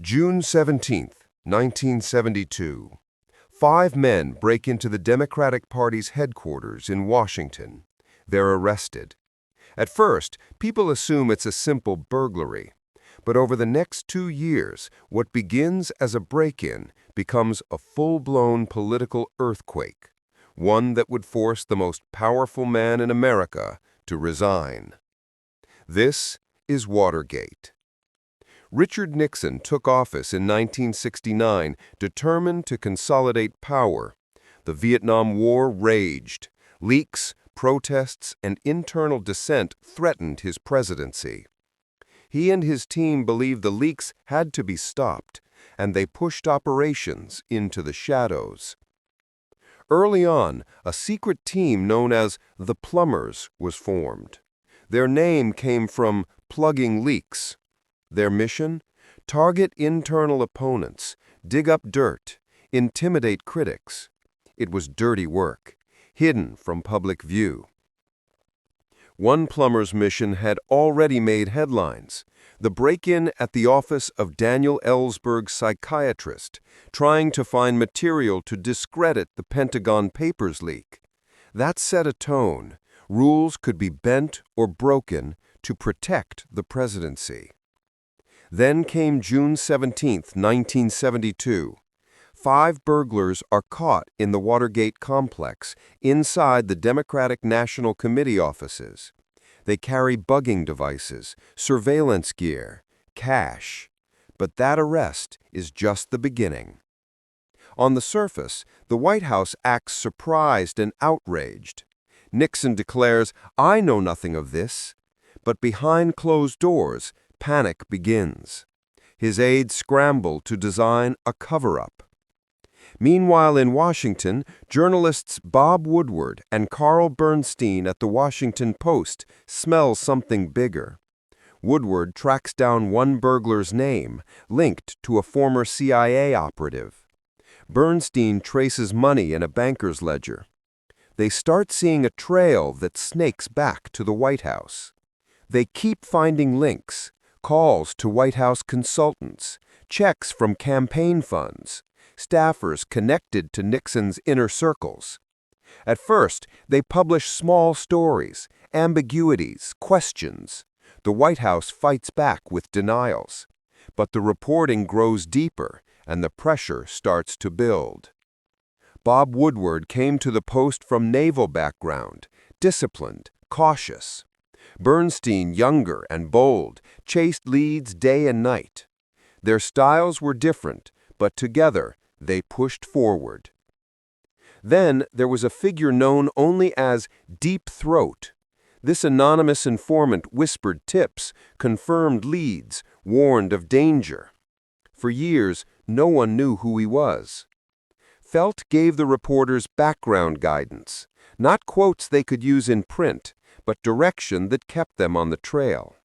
June 17, 1972. 5 men break into the Democratic Party's headquarters in Washington. They're arrested. At first, people assume it's a simple burglary. But over the next 2 years, what begins as a break-in becomes a full-blown political earthquake, one that would force the most powerful man in America to resign. This is Watergate. Richard Nixon took office in 1969, determined to consolidate power. The Vietnam War raged. Leaks, protests, and internal dissent threatened his presidency. He and his team believed the leaks had to be stopped, and they pushed operations into the shadows. Early on, a secret team known as the Plumbers was formed. Their name came from plugging leaks. Their mission? Target internal opponents, dig up dirt, intimidate critics. It was dirty work, hidden from public view. One plumber's mission had already made headlines: the break-in at the office of Daniel Ellsberg's psychiatrist, trying to find material to discredit the Pentagon Papers leak. That set a tone. Rules could be bent or broken to protect the presidency. Then came June 17, 1972. 5 burglars are caught in the Watergate complex inside the Democratic National Committee offices. They carry bugging devices, surveillance gear, cash. But that arrest is just the beginning. On the surface, the White House acts surprised and outraged. Nixon declares, "I know nothing of this." But behind closed doors, panic begins. His aides scramble to design a cover-up. Meanwhile in Washington, journalists Bob Woodward and Bernstein at the Washington Post smell something bigger. Woodward tracks down one burglar's name, linked to a former CIA operative. Bernstein traces money in a banker's ledger. They start seeing a trail that snakes back to the White House. They keep finding links, calls to White House consultants, checks from campaign funds, staffers connected to Nixon's inner circles. At first, they publish small stories, ambiguities, questions. The White House fights back with denials. But the reporting grows deeper, and the pressure starts to build. Bob Woodward came to the Post from naval background, disciplined, cautious. Bernstein, younger and bold, chased leads day and night. Their styles were different, but together they pushed forward. Then there was a figure known only as Deep Throat. This anonymous informant whispered tips, confirmed leads, warned of danger. For years, no one knew who he was. Felt gave the reporters background guidance, not quotes they could use in print, but direction that kept them on the trail.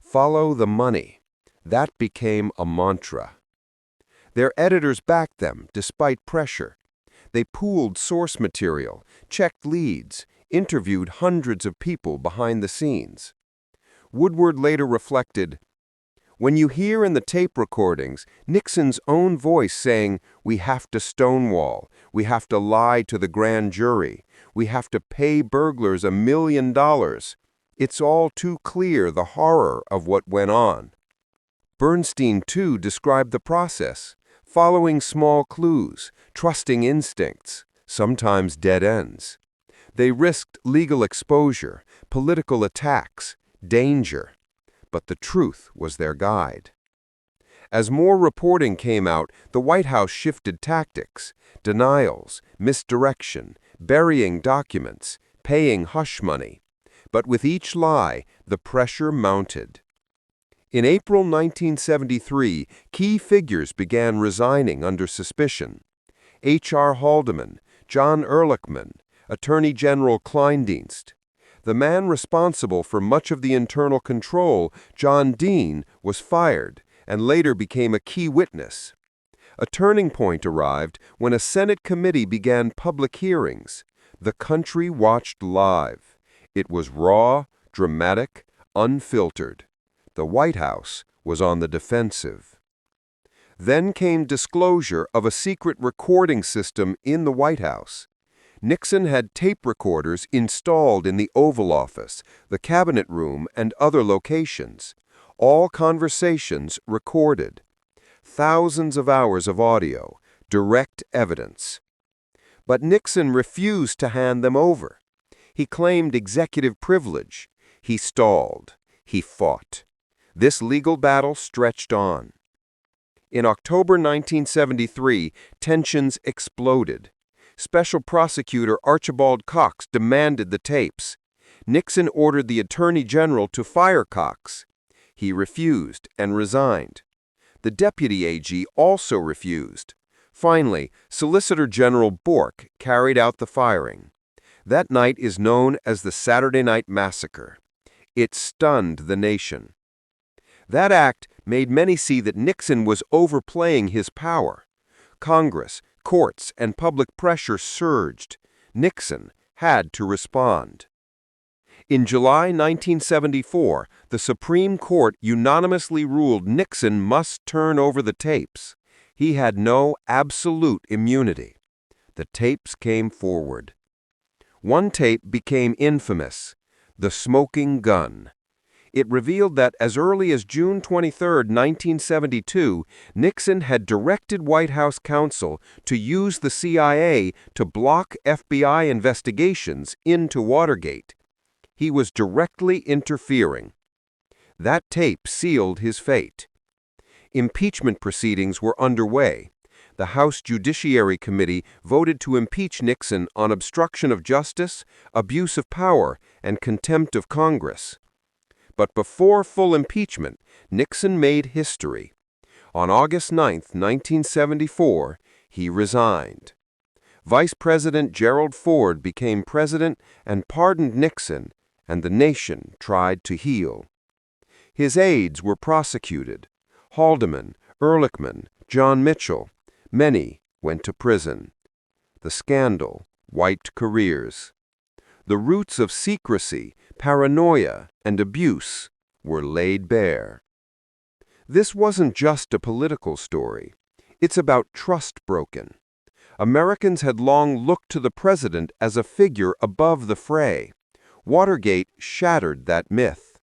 Follow the money. That became a mantra. Their editors backed them despite pressure. They pooled source material, checked leads, interviewed hundreds of people behind the scenes. Woodward later reflected, "When you hear in the tape recordings Nixon's own voice saying, 'We have to stonewall, we have to lie to the grand jury, we have to pay burglars $1 million,' it's all too clear the horror of what went on." Bernstein, too, described the process, following small clues, trusting instincts, sometimes dead ends. They risked legal exposure, political attacks, danger. But the truth was their guide. As more reporting came out, the White House shifted tactics: denials, misdirection, burying documents, paying hush money. But with each lie, the pressure mounted. In April 1973, key figures began resigning under suspicion. H.R. Haldeman, John Ehrlichman, Attorney General Kleindienst. The man responsible for much of the internal control, John Dean, was fired and later became a key witness. A turning point arrived when a Senate committee began public hearings. The country watched live. It was raw, dramatic, unfiltered. The White House was on the defensive. Then came disclosure of a secret recording system in the White House. Nixon had tape recorders installed in the Oval Office, the Cabinet Room, and other locations. All conversations recorded. Thousands of hours of audio, direct evidence. But Nixon refused to hand them over. He claimed executive privilege. He stalled. He fought. This legal battle stretched on. In October 1973, tensions exploded. Special Prosecutor Archibald Cox demanded the tapes. Nixon ordered the Attorney General to fire Cox. He refused and resigned. The Deputy AG also refused. Finally, Solicitor General Bork carried out the firing. That night is known as the Saturday Night Massacre. It stunned the nation. That act made many see that Nixon was overplaying his power. Congress, courts, and public pressure surged. Nixon had to respond. In July 1974, the Supreme Court unanimously ruled Nixon must turn over the tapes. He had no absolute immunity. The tapes came forward. One tape became infamous, the smoking gun. It revealed that as early as June 23, 1972, Nixon had directed White House counsel to use the CIA to block FBI investigations into Watergate. He was directly interfering. That tape sealed his fate. Impeachment proceedings were underway. The House Judiciary Committee voted to impeach Nixon on obstruction of justice, abuse of power, and contempt of Congress. But before full impeachment, Nixon made history. On August 9, 1974, he resigned. Vice President Gerald Ford became president and pardoned Nixon, and the nation tried to heal. His aides were prosecuted. Haldeman, Ehrlichman, John Mitchell. Many went to prison. The scandal wiped careers. The roots of secrecy, paranoia, and abuse were laid bare. This wasn't just a political story. It's about trust broken. Americans had long looked to the president as a figure above the fray. Watergate shattered that myth.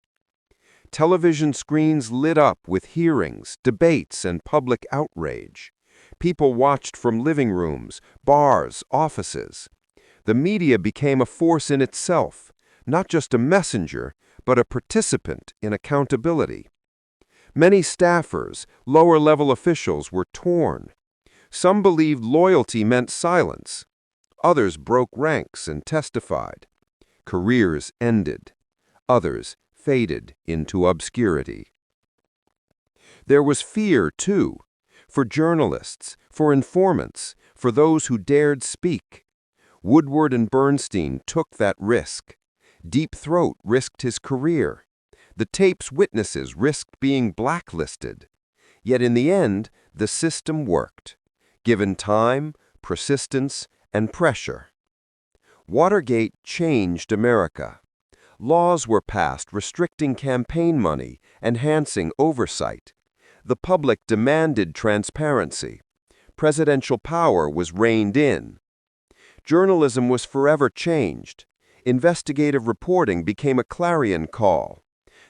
Television screens lit up with hearings, debates, and public outrage. People watched from living rooms, bars, offices. The media became a force in itself, not just a messenger, but a participant in accountability. Many staffers, lower-level officials were torn. Some believed loyalty meant silence. Others broke ranks and testified. Careers ended. Others faded into obscurity. There was fear, too, for journalists, for informants, for those who dared speak. Woodward and Bernstein took that risk. Deep Throat risked his career. The tape's witnesses risked being blacklisted. Yet in the end, the system worked, given time, persistence, and pressure. Watergate changed America. Laws were passed restricting campaign money, enhancing oversight. The public demanded transparency. Presidential power was reined in. Journalism was forever changed. Investigative reporting became a clarion call.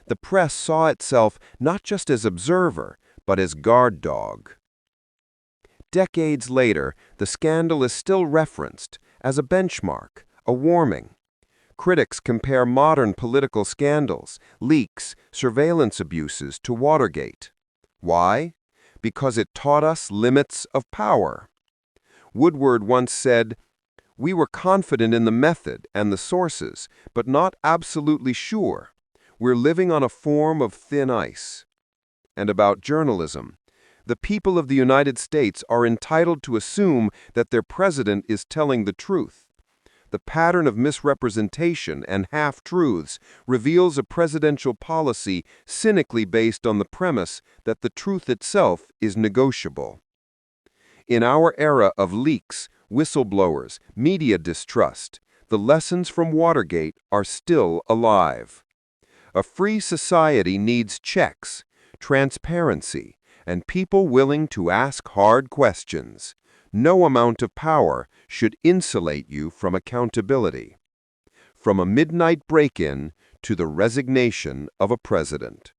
The press saw itself not just as observer, but as guard dog. Decades later, the scandal is still referenced as a benchmark, a warning. Critics compare modern political scandals, leaks, surveillance abuses to Watergate. Why? Because it taught us limits of power. Woodward once said, "We were confident in the method and the sources, but not absolutely sure. We're living on a form of thin ice." And about journalism, the people of the United States are entitled to assume that their president is telling the truth. The pattern of misrepresentation and half-truths reveals a presidential policy cynically based on the premise that the truth itself is negotiable. In our era of leaks, whistleblowers, media distrust, the lessons from Watergate are still alive. A free society needs checks, transparency, and people willing to ask hard questions. No amount of power should insulate you from accountability. From a midnight break-in to the resignation of a president.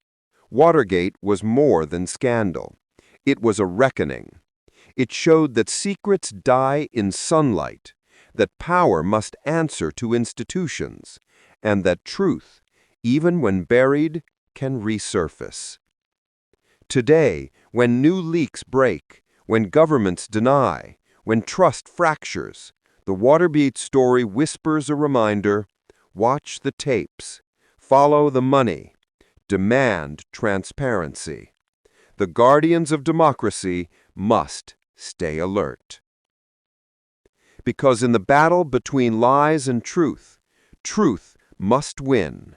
Watergate was more than scandal. It was a reckoning. It showed that secrets die in sunlight, that power must answer to institutions, and that truth, even when buried, can resurface. Today, when new leaks break, when governments deny, when trust fractures, the Watergate story whispers a reminder: watch the tapes, follow the money, demand transparency. The guardians of democracy must stay alert. Because in the battle between lies and truth, truth must win.